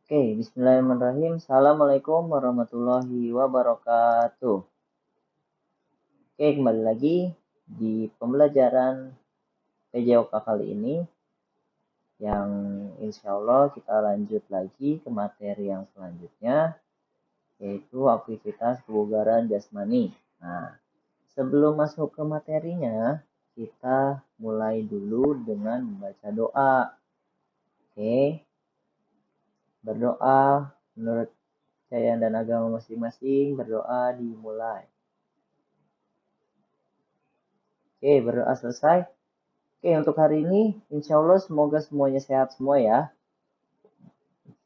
Oke, bismillahirrahmanirrahim. Assalamualaikum warahmatullahi wabarakatuh. Oke, kembali lagi di pembelajaran PJOK kali ini yang insya Allah kita lanjut lagi ke materi yang selanjutnya, yaitu aktivitas kebugaran jasmani. Nah, sebelum masuk ke materinya, kita mulai dulu dengan membaca doa. Oke, berdoa menurut kepercayaan dan agama masing-masing, berdoa dimulai. Oke, berdoa selesai. Oke, untuk hari ini, insya Allah semoga semuanya sehat semua ya.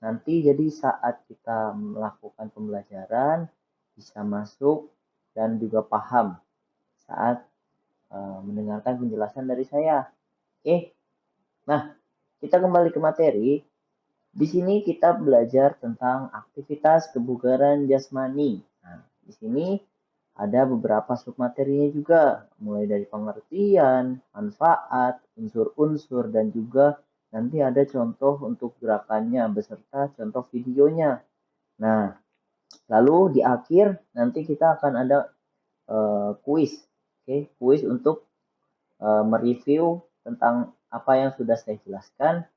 Nanti jadi saat kita melakukan pembelajaran, bisa masuk dan juga paham saat mendengarkan penjelasan dari saya. Oke, nah kita kembali ke materi. Di sini kita belajar tentang aktivitas kebugaran jasmani. Nah, di sini ada beberapa submaterinya juga, mulai dari pengertian, manfaat, unsur-unsur, dan juga nanti ada contoh untuk gerakannya beserta contoh videonya. Nah, lalu di akhir nanti kita akan ada kuis, kuis untuk mereview tentang apa yang sudah saya jelaskan.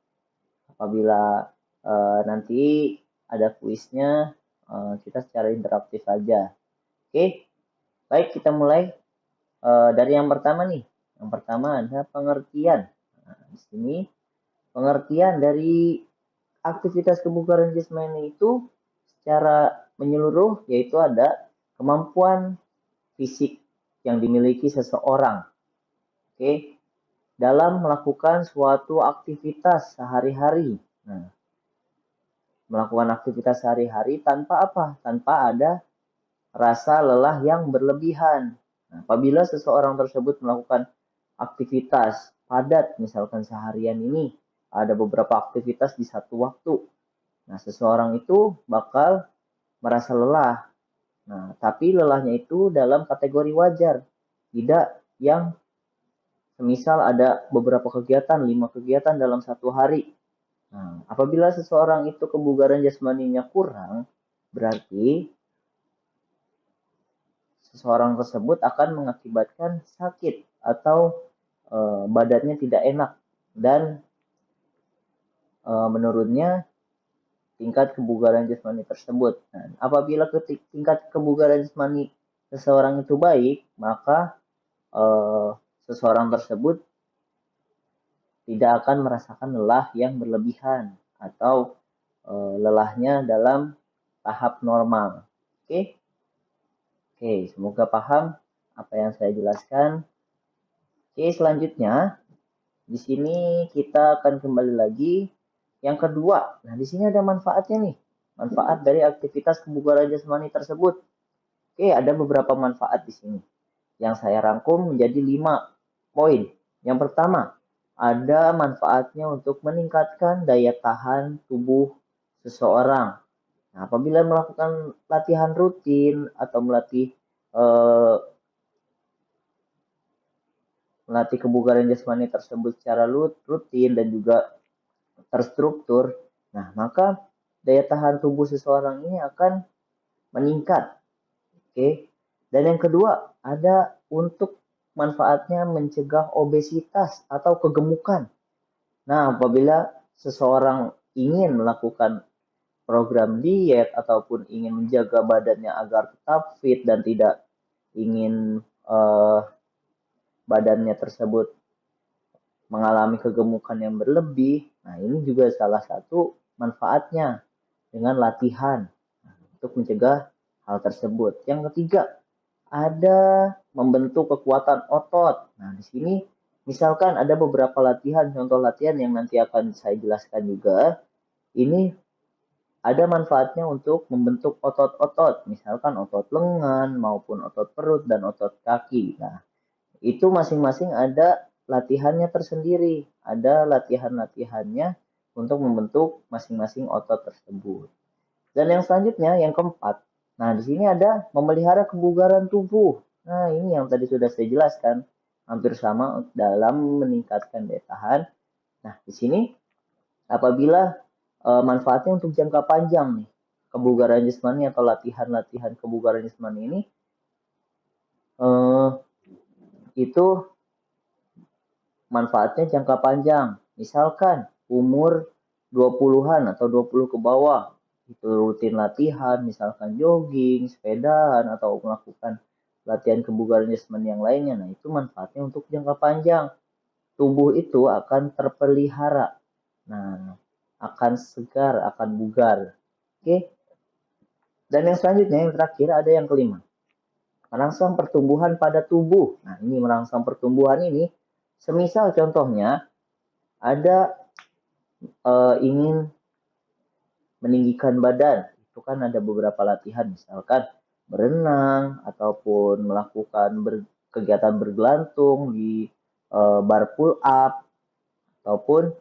Apabila nanti ada kuisnya, kita secara interaktif saja. Oke, baik kita mulai dari yang pertama nih. Yang pertama ada pengertian. Nah, di sini pengertian dari aktivitas kebugaran jasmani itu secara menyeluruh yaitu ada kemampuan fisik yang dimiliki seseorang. Oke, dalam melakukan suatu aktivitas sehari-hari. Nah, melakukan aktivitas sehari-hari tanpa apa? Tanpa ada rasa lelah yang berlebihan. Nah, apabila seseorang tersebut melakukan aktivitas padat, misalkan seharian ini ada beberapa aktivitas di satu waktu. Nah, seseorang itu bakal merasa lelah. Nah, tapi lelahnya itu dalam kategori wajar, tidak yang semisal ada beberapa kegiatan, 5 kegiatan dalam satu hari. Nah, apabila seseorang itu kebugaran jasmaninya kurang, berarti seseorang tersebut akan mengakibatkan sakit atau badannya tidak enak dan menurunnya tingkat kebugaran jasmani tersebut. Nah, apabila tingkat kebugaran jasmani seseorang itu baik, maka seseorang tersebut tidak akan merasakan lelah yang berlebihan atau lelahnya dalam tahap normal. Oke, semoga paham apa yang saya jelaskan. Oke, selanjutnya di sini kita akan kembali lagi yang kedua. Nah, di sini ada manfaatnya nih. Manfaat dari aktivitas kebugaran jasmani tersebut. Oke, ada beberapa manfaat di sini yang saya rangkum menjadi 5 poin. Yang pertama, ada manfaatnya untuk meningkatkan daya tahan tubuh seseorang. Nah, apabila melakukan latihan rutin atau melatih kebugaran jasmani tersebut secara rutin dan juga terstruktur, nah maka daya tahan tubuh seseorang ini akan meningkat. Oke. Dan yang kedua, ada untuk manfaatnya mencegah obesitas atau kegemukan. Nah, apabila seseorang ingin melakukan program diet ataupun ingin menjaga badannya agar tetap fit dan tidak ingin badannya tersebut mengalami kegemukan yang berlebih, nah ini juga salah satu manfaatnya dengan latihan untuk mencegah hal tersebut. Yang ketiga, ada membentuk kekuatan otot. Nah, di sini misalkan ada beberapa latihan, contoh latihan yang nanti akan saya jelaskan juga. Ini ada manfaatnya untuk membentuk otot-otot, misalkan otot lengan maupun otot perut dan otot kaki. Nah, itu masing-masing ada latihannya tersendiri. Ada latihan-latihannya untuk membentuk masing-masing otot tersebut. Dan yang selanjutnya, yang keempat. Nah, di sini ada memelihara kebugaran tubuh. Nah, ini yang tadi sudah saya jelaskan. Hampir sama dalam meningkatkan daya tahan. Nah, di sini apabila manfaatnya untuk jangka panjang nih. Kebugaran jasmani atau latihan-latihan kebugaran jasmani ini eh, itu manfaatnya jangka panjang. Misalkan umur 20-an atau 20 ke bawah, itu rutin latihan, misalkan jogging, sepedaan, atau melakukan latihan kebugaran jasmani yang lainnya. Nah, itu manfaatnya untuk jangka panjang. Tubuh itu akan terpelihara. Nah, akan segar, akan bugar. Oke. Dan yang selanjutnya, yang terakhir ada yang kelima. Merangsang pertumbuhan pada tubuh. Nah, ini merangsang pertumbuhan ini, semisal contohnya ada ingin meninggikan badan, itu kan ada beberapa latihan, misalkan berenang ataupun melakukan kegiatan bergelantung di bar pull up ataupun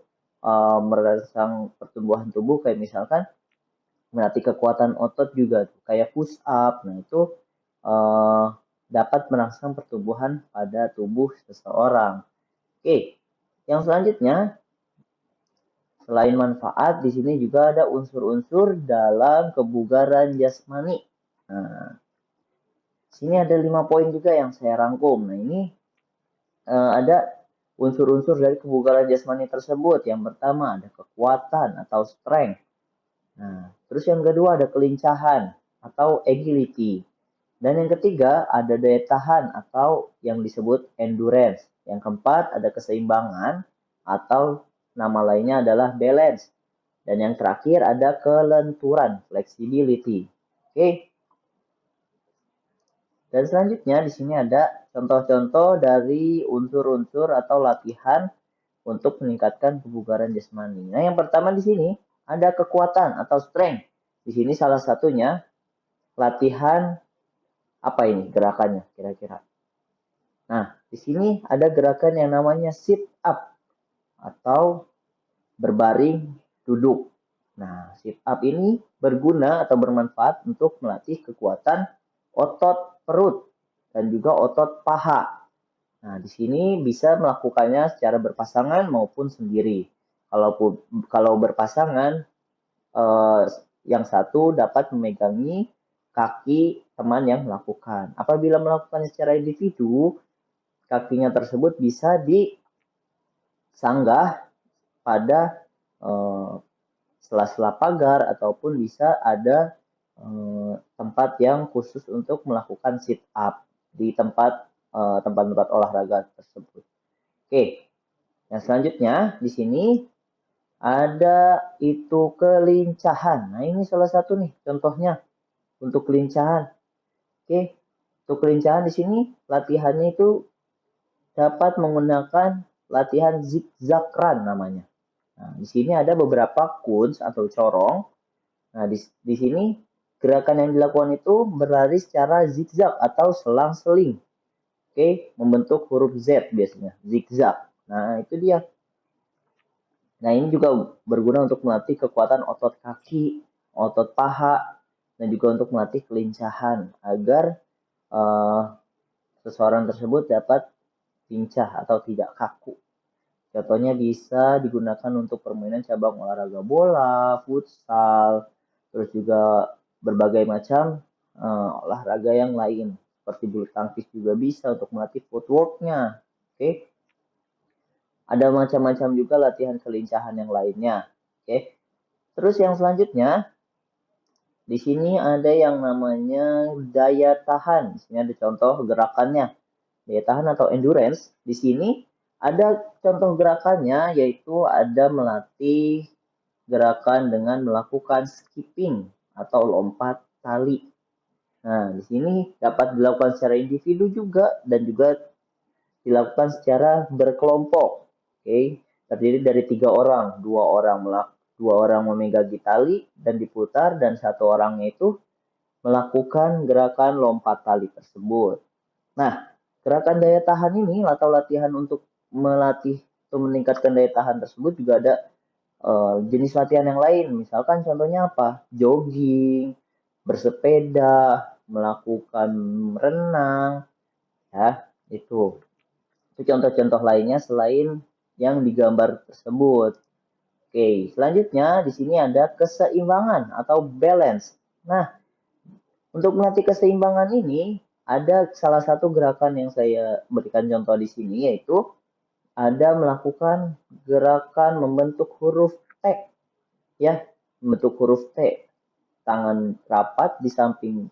merangsang pertumbuhan tubuh kayak misalkan melatih kekuatan otot juga kayak push up. Nah, itu uh, dapat merangsang pertumbuhan pada tubuh seseorang. Oke, yang selanjutnya selain manfaat, di sini juga ada unsur-unsur dalam kebugaran jasmani. Nah, sini ada 5 poin juga yang saya rangkum. Nah, ini ada unsur-unsur dari kebugaran jasmani tersebut. Yang pertama ada kekuatan atau strength. Nah, terus yang kedua ada kelincahan atau agility. Dan yang ketiga ada daya tahan atau yang disebut endurance. Yang keempat ada keseimbangan atau nama lainnya adalah balance. Dan yang terakhir ada kelenturan, flexibility. Oke. Dan selanjutnya di sini ada contoh-contoh dari unsur-unsur atau latihan untuk meningkatkan kebugaran jasmani. Nah, yang pertama di sini ada kekuatan atau strength. Di sini salah satunya latihan apa ini gerakannya kira-kira. Nah, di sini ada gerakan yang namanya sit up atau berbaring duduk. Nah, sit up ini berguna atau bermanfaat untuk melatih kekuatan otot perut dan juga otot paha. Nah, di sini bisa melakukannya secara berpasangan maupun sendiri. Kalau berpasangan, yang satu dapat memegangi kaki teman yang melakukan. Apabila melakukan secara individu, kakinya tersebut bisa disanggah pada sela-sela pagar ataupun bisa ada tempat yang khusus untuk melakukan sit up di tempat-tempat olahraga tersebut. Oke, yang selanjutnya di sini ada itu kelincahan. Nah, ini salah satu nih contohnya untuk kelincahan. Oke, untuk kelincahan di sini latihannya itu dapat menggunakan latihan zigzag run namanya. Nah, di sini ada beberapa kunci atau corong. Nah, di sini gerakan yang dilakukan itu berlari secara zigzag atau selang-seling. Oke, membentuk huruf Z biasanya, zigzag. Nah, itu dia. Nah, ini juga berguna untuk melatih kekuatan otot kaki, otot paha, dan juga untuk melatih kelincahan agar seseorang tersebut dapat lincah atau tidak kaku. Contohnya bisa digunakan untuk permainan cabang olahraga bola, futsal, terus juga berbagai macam olahraga yang lain. Seperti bulu tangkis juga bisa untuk melatih footwork-nya. Oke. Ada macam-macam juga latihan kelincahan yang lainnya. Oke. Terus yang selanjutnya, di sini ada yang namanya daya tahan. Di sini ada contoh gerakannya. Daya tahan atau endurance. Di sini ada contoh gerakannya, yaitu ada melatih gerakan dengan melakukan skipping atau lompat tali. Nah, di sini dapat dilakukan secara individu juga dan juga dilakukan secara berkelompok. Oke, terdiri dari 3 orang, dua orang memegang tali dan diputar dan satu orangnya itu melakukan gerakan lompat tali tersebut. Nah, gerakan daya tahan ini atau latihan untuk melatih atau meningkatkan daya tahan tersebut juga ada jenis latihan yang lain. Misalkan contohnya apa? Jogging, bersepeda, melakukan renang, ya, itu. Itu contoh-contoh lainnya selain yang digambar tersebut. Oke, selanjutnya di sini ada keseimbangan atau balance. Nah, untuk melatih keseimbangan ini ada salah satu gerakan yang saya berikan contoh di sini, yaitu ada melakukan gerakan membentuk huruf T, ya, membentuk huruf T. Tangan rapat di samping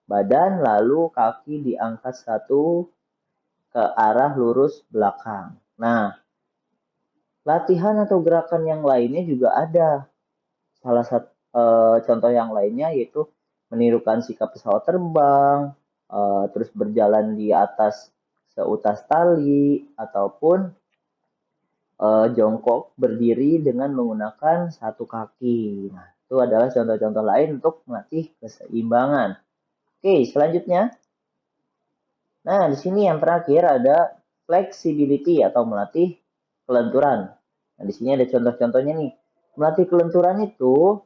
badan, lalu kaki diangkat satu ke arah lurus belakang. Nah, latihan atau gerakan yang lainnya juga ada. Salah satu contoh yang lainnya yaitu menirukan sikap pesawat terbang, terus berjalan di atas seutas tali, ataupun jongkok berdiri dengan menggunakan satu kaki. Nah, itu adalah contoh-contoh lain untuk melatih keseimbangan. Oke, selanjutnya. Nah, di sini yang terakhir ada flexibility atau melatih kelenturan. Nah, di sini ada contoh-contohnya nih. Melatih kelenturan itu,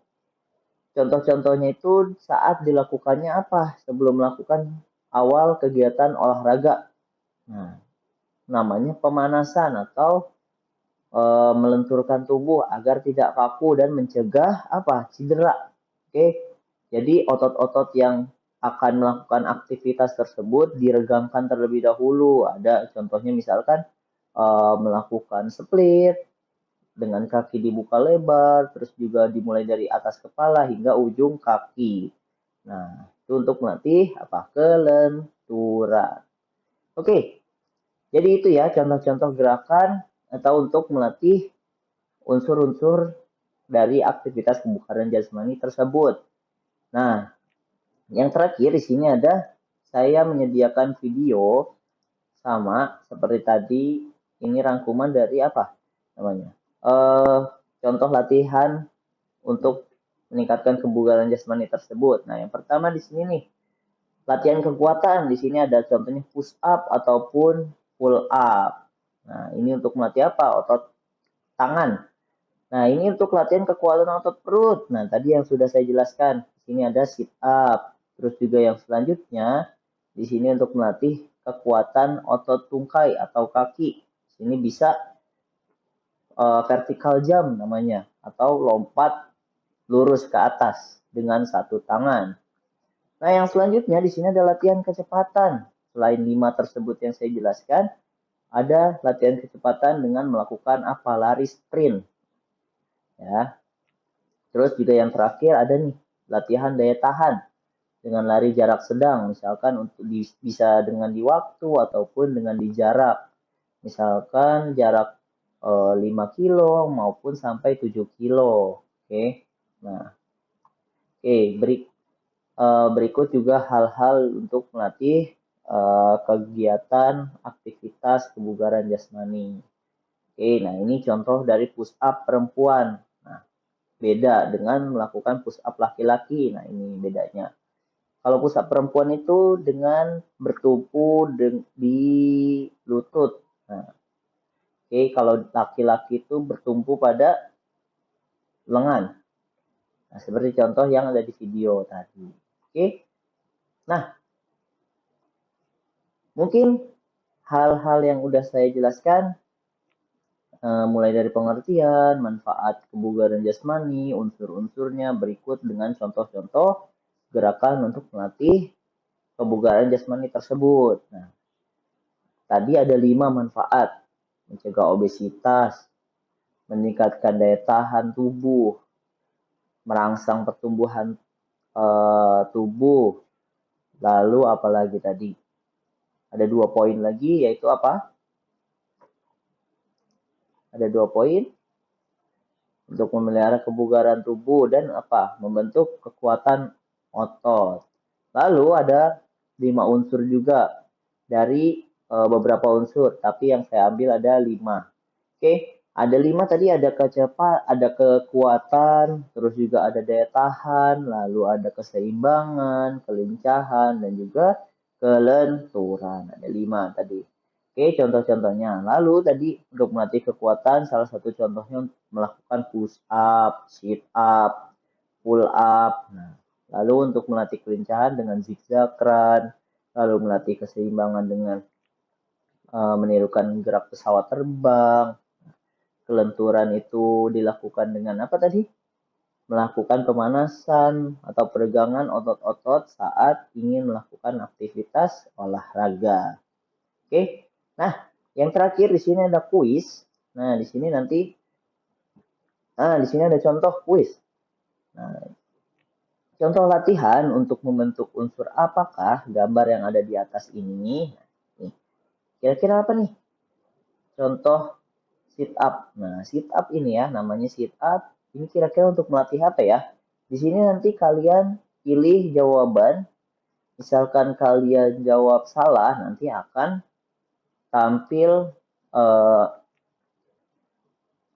contoh-contohnya itu saat dilakukannya apa? Sebelum melakukan awal kegiatan olahraga. Nah, namanya pemanasan atau melenturkan tubuh agar tidak kaku dan mencegah apa? Cedera. Oke. Jadi otot-otot yang akan melakukan aktivitas tersebut diregangkan terlebih dahulu. Ada contohnya misalkan melakukan split dengan kaki dibuka lebar, terus juga dimulai dari atas kepala hingga ujung kaki. Nah, itu untuk melatih apa? Kelenturan. Oke. Jadi itu ya contoh-contoh gerakan atau untuk melatih unsur-unsur dari aktivitas kebugaran jasmani tersebut. Nah, yang terakhir di sini ada saya menyediakan video sama seperti tadi, ini rangkuman dari apa namanya? Eh contoh latihan untuk meningkatkan kebugaran jasmani tersebut. Nah, yang pertama di sini nih, latihan kekuatan. Di sini ada contohnya push up ataupun pull up. Nah, ini untuk melatih apa? Otot tangan. Nah, ini untuk latihan kekuatan otot perut. Nah, tadi yang sudah saya jelaskan. Di sini ada sit up. Terus juga yang selanjutnya, di sini untuk melatih kekuatan otot tungkai atau kaki. Di sini bisa vertical jump namanya, atau lompat lurus ke atas dengan satu tangan. Nah, yang selanjutnya di sini ada latihan kecepatan. Selain 5 tersebut yang saya jelaskan, ada latihan kecepatan dengan melakukan apa? Lari sprint. Ya. Terus juga yang terakhir ada nih, latihan daya tahan dengan lari jarak sedang, misalkan untuk bisa dengan di waktu ataupun dengan di jarak. Misalkan jarak 5 kilo maupun sampai 7 kilo. Oke. Nah, berikut juga hal-hal untuk melatih kegiatan aktivitas kebugaran jasmani. Oke, nah ini contoh dari push up perempuan. Nah, beda dengan melakukan push up laki-laki. Nah, ini bedanya. Kalau push up perempuan itu dengan bertumpu di lutut. Nah, oke, kalau laki-laki itu bertumpu pada lengan. Nah, seperti contoh yang ada di video tadi. Oke. Nah, mungkin hal-hal yang udah saya jelaskan mulai dari pengertian, manfaat kebugaran jasmani, unsur-unsurnya berikut dengan contoh-contoh gerakan untuk melatih kebugaran jasmani tersebut. Nah, tadi ada 5 manfaat: mencegah obesitas, meningkatkan daya tahan tubuh, merangsang pertumbuhan tubuh, lalu apalagi tadi? Ada 2 poin lagi, yaitu apa? Ada 2 poin untuk memelihara kebugaran tubuh dan apa? Membentuk kekuatan otot. Lalu ada 5 unsur juga dari beberapa unsur, tapi yang saya ambil ada 5. Oke, ada 5 tadi, ada ada kekuatan, terus juga ada daya tahan, lalu ada keseimbangan, kelincahan, dan juga kelenturan. Ada 5 tadi. Oke, contoh-contohnya. Lalu tadi untuk melatih kekuatan, salah satu contohnya melakukan push up, sit up, pull up. Nah, lalu untuk melatih kelincahan dengan zigzag run, lalu melatih keseimbangan dengan menirukan gerak pesawat terbang. kelenturan itu dilakukan dengan apa tadi? Melakukan pemanasan atau peregangan otot-otot saat ingin melakukan aktivitas olahraga. Oke. Nah, yang terakhir di sini ada kuis. Nah, di sini ada contoh kuis. Nah, contoh latihan untuk membentuk unsur apakah gambar yang ada di atas ini. Nih, kira-kira apa nih? Contoh sit up. Nah, sit up ini ya, namanya sit up. Ini kira-kira untuk melatih apa ya? Di sini nanti kalian pilih jawaban. Misalkan kalian jawab salah, nanti akan tampil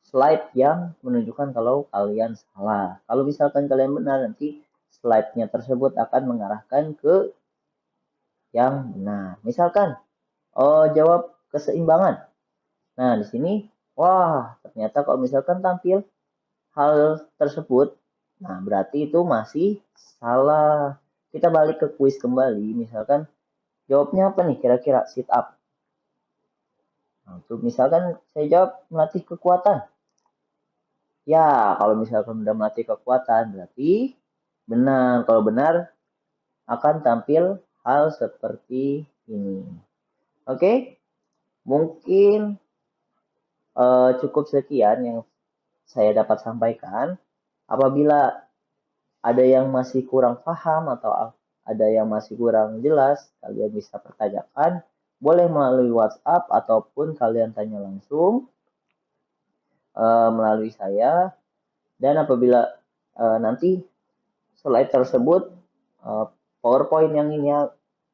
slide yang menunjukkan kalau kalian salah. Kalau misalkan kalian benar, nanti slide-nya tersebut akan mengarahkan ke yang benar. Misalkan, jawab keseimbangan. Nah, di sini, wah, ternyata kalau misalkan tampil hal tersebut, nah berarti itu masih salah. Kita balik ke kuis kembali, misalkan jawabnya apa nih kira-kira sit up. Nah, untuk misalkan saya jawab melatih kekuatan. Ya, kalau misalkan udah melatih kekuatan berarti benar. Kalau benar akan tampil hal seperti ini. Oke, mungkin cukup sekian yang saya dapat sampaikan. Apabila ada yang masih kurang paham atau ada yang masih kurang jelas, kalian bisa pertanyakan. Boleh melalui WhatsApp ataupun kalian tanya langsung melalui saya. Dan apabila nanti slide tersebut, PowerPoint yang ini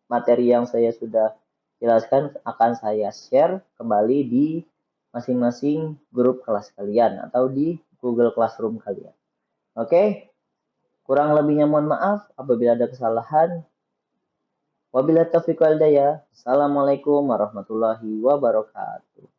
materi yang saya sudah jelaskan akan saya share kembali di masing-masing grup kelas kalian atau di Google Classroom kalian. Oke, kurang lebihnya mohon maaf apabila ada kesalahan. Wabillahi taufiq wal hidayah. Assalamualaikum warahmatullahi wabarakatuh.